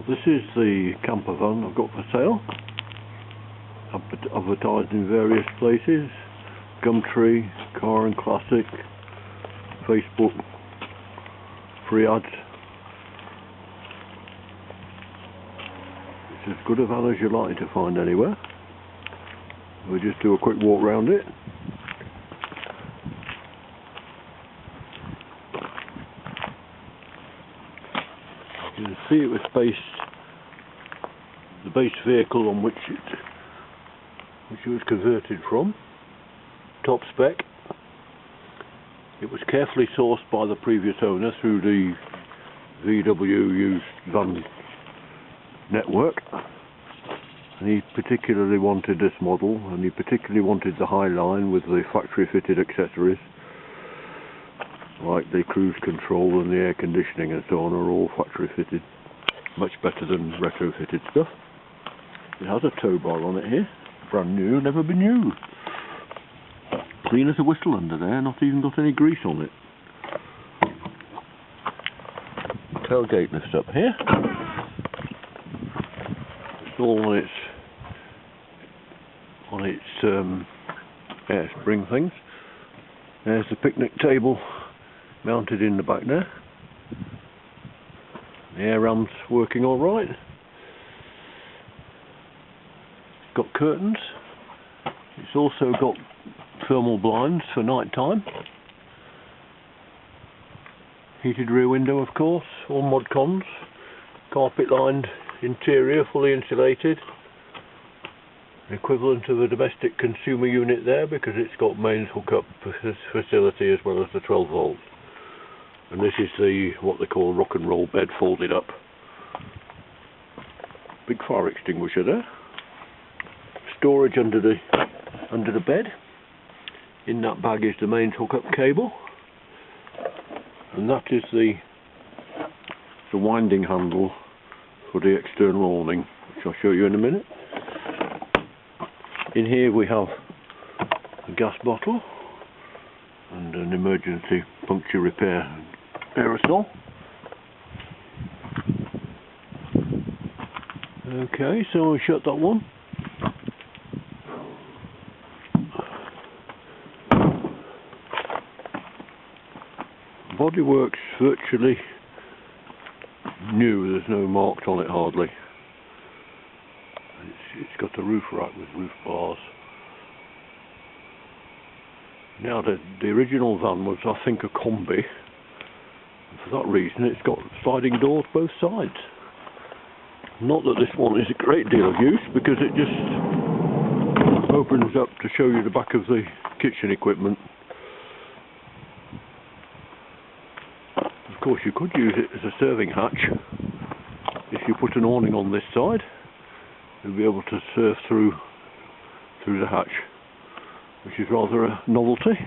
This is the campervan I've got for sale. Advertised in various places: Gumtree, Car and Classic, Facebook, free ads. It's as good a van as you're likely to find anywhere. We'll just do a quick walk round it. You can see it was the base vehicle on which it was converted from. Top spec. It was carefully sourced by the previous owner through the VW used van network, and he particularly wanted this model, and he particularly wanted the High Line with the factory fitted accessories like the cruise control and the air conditioning and so on are all factory fitted. Much better than retrofitted stuff. It has a tow bar on it here, brand new, never been used. Clean as a whistle under there, not even got any grease on it. Tailgate lifts up here. It's all on its air spring things. There's the picnic table mounted in the back there. The air ramp's working alright. It's got curtains. It's also got thermal blinds for night time. Heated rear window, of course, all mod cons. Carpet lined interior, fully insulated. Equivalent of a domestic consumer unit there, because it's got mains hookup facility as well as the 12 volts. And this is what they call rock and roll bed folded up. Big fire extinguisher there. Storage under the bed. In that bag is the mains hookup cable, and that is the winding handle for the external awning, which I'll show you in a minute. In here we have a gas bottle and an emergency puncture repair aerosol. Okay, so I'll shut that one. Bodywork's virtually new, there's no marks on it hardly. It's got a roof rack with roof bars. Now the original van was, I think, a combi. And for that reason it's got sliding doors both sides. Not that this one is a great deal of use, because it just opens up to show you the back of the kitchen equipment. Of course, you could use it as a serving hatch. If you put an awning on this side, you'll be able to serve through the hatch, which is rather a novelty.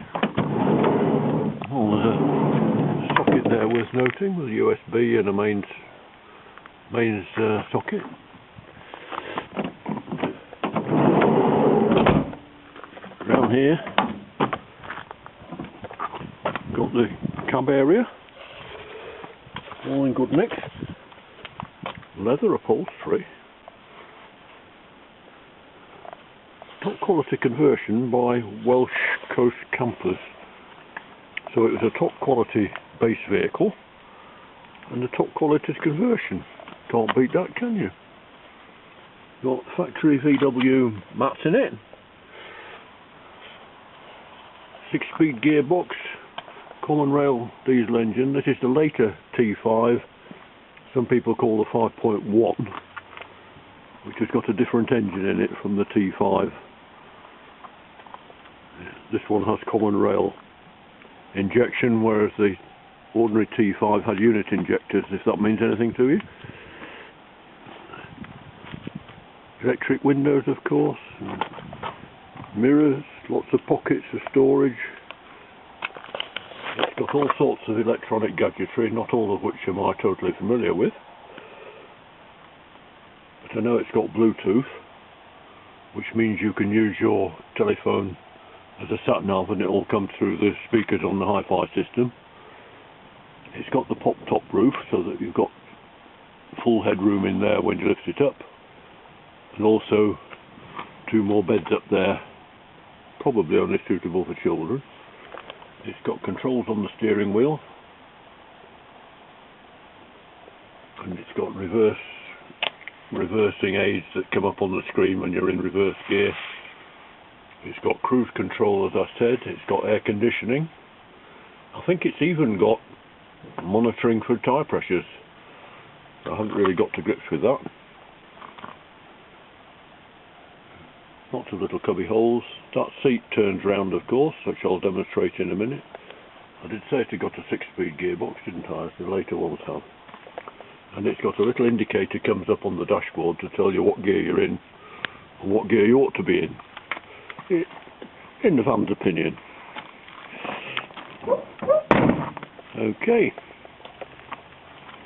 Oh, there's a socket there worth noting with a USB and a mains socket. Around here, got the cab area. All in good nick. Leather upholstery. Top quality conversion by Welsh Coast Campers. So it was a top quality base vehicle and a top quality conversion. Can't beat that, can you? Got factory VW mats in it. 6-speed gearbox. Common rail diesel engine. This is the later T5, some people call the 5.1, which has got a different engine in it from the T5. This one has common rail injection, whereas the ordinary T5 had unit injectors, if that means anything to you. Electric windows, of course, mirrors, lots of pockets of storage. It's got all sorts of electronic gadgetry, not all of which am I totally familiar with. But I know it's got Bluetooth, which means you can use your telephone as a sat-nav and it will come through the speakers on the hi-fi system. It's got the pop-top roof, so that you've got full headroom in there when you lift it up, and also 2 more beds up there, probably only suitable for children. It's got controls on the steering wheel, and it's got reversing aids that come up on the screen when you're in reverse gear. It's got cruise control, as I said. It's got air conditioning. I think it's even got monitoring for tyre pressures. I haven't really got to grips with that. Lots of little cubby holes. That seat turns round, of course, which I'll demonstrate in a minute. I did say it got a 6-speed gearbox, didn't I? The later ones have. And it's got a little indicator comes up on the dashboard to tell you what gear you're in and what gear you ought to be in the van's opinion. Okay,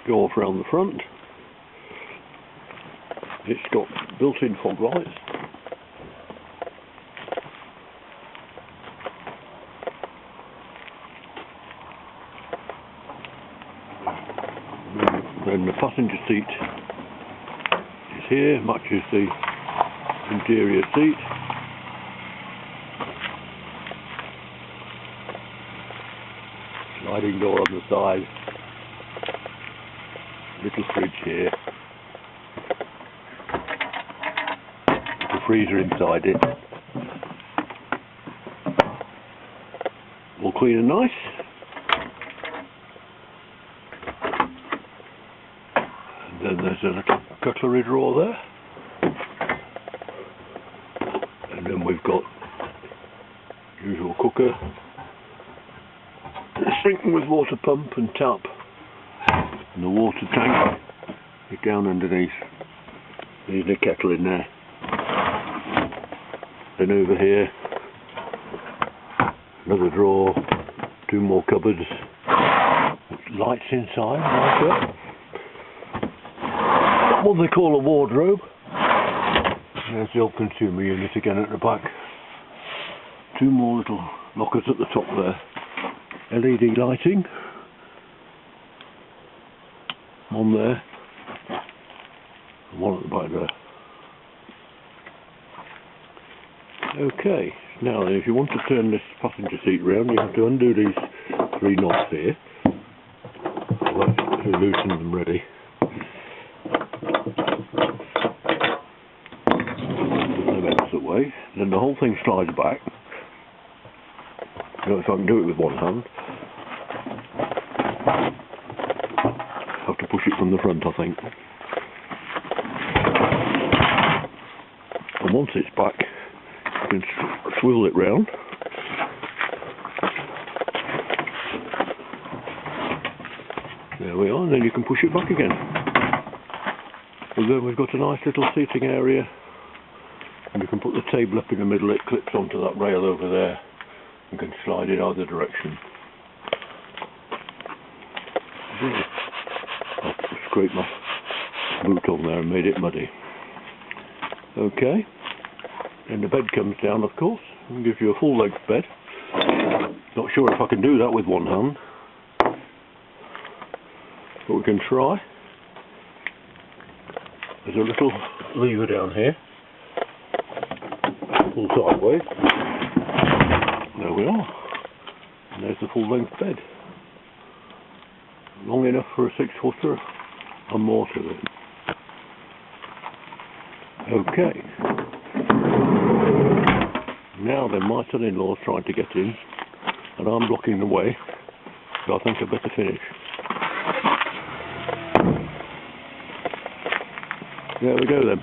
go off round the front. It's got built-in fog lights. Then the passenger seat is here, matches the interior seat. Sliding door on the side. Little fridge here. Little freezer inside it. All clean and nice. And then there's a little cutlery drawer there. And then we've got usual cooker. Sink with water pump and tap, and the water tank is down underneath. There's a kettle in there. Then over here, another drawer, 2 more cupboards, lights inside, like that. What they call a wardrobe. There's the old consumer unit again at the back. 2 more little lockers at the top there. LED lighting, one there, and one at the back there. Okay, now then, if you want to turn this passenger seat round, you have to undo these 3 knobs here. To loosen them ready. Put them out of the way. Then the whole thing slides back. I don't know if I can do it with one hand. Have to push it from the front, I think. And once it's back, you can swivel it round. There we are, and then you can push it back again. And then we've got a nice little seating area. And you can put the table up in the middle, it clips onto that rail over there. You can slide in either direction. I scraped my boot on there and made it muddy. Okay, and the bed comes down, of course, and gives you a full-length bed. Not sure if I can do that with one hand, but we can try. There's a little lever down here. Pull sideways. There we are. And there's the full-length bed. Long enough for a 6-footer and more to it. Okay. Now then, my son-in-law's trying to get in, and I'm blocking the way, so I think I'd better finish. There we go then.